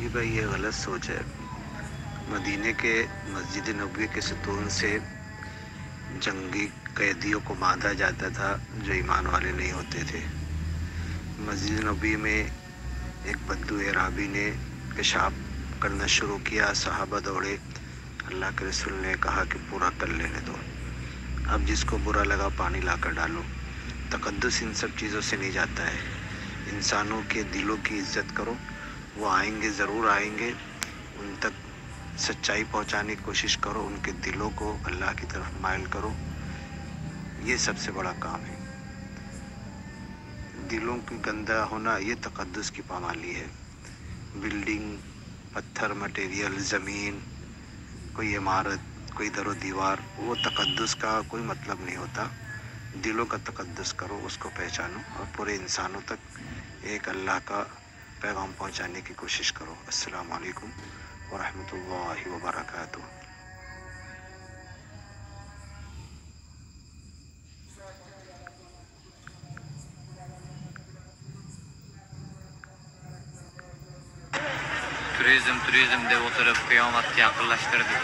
جی بھائی یہ غلط سوچ ہے. مدینے کے مسجد نبوی کے ستون سے جنگی قیدیوں کو باندھا جاتا تھا جو ایمان والے نہیں ہوتے تھے. مسجد نبوی میں ایک بدو اعرابی نے پیشاب کرنا شروع کیا. صحابہ دوڑے. اللہ کے رسول نے کہا کہ پورا کر لینے دو. اب جس کو برا لگا پانی لا کر ڈالو. تقدس ان سب چیزوں سے نہیں جاتا ہے. انسانوں کے دلوں کی عزت کرو. وہ آئیں گے، ضرور آئیں گے. ان تک سچائی پہنچانے کی کوشش کرو. ان کے دلوں کو اللہ کی طرف مائل کرو. یہ سب سے بڑا کام ہے. دلوں کی گندہ ہونا یہ تقدس کی پامالی ہے. بلڈنگ، پتھر، مٹیریل، زمین، کوئی عمارت، کوئی در و دیوار، وہ تقدس کا کوئی مطلب نہیں ہوتا. دلوں کا تقدس کرو، اس کو پہچانو اور پورے انسانوں تک ایک اللہ کا پیغام پہنچانے کی کوشش کرو. السلام علیکم ورحمۃ اللہ وبرکاتہ. Turizm de o taraf kıyamet yakınlaştırdı.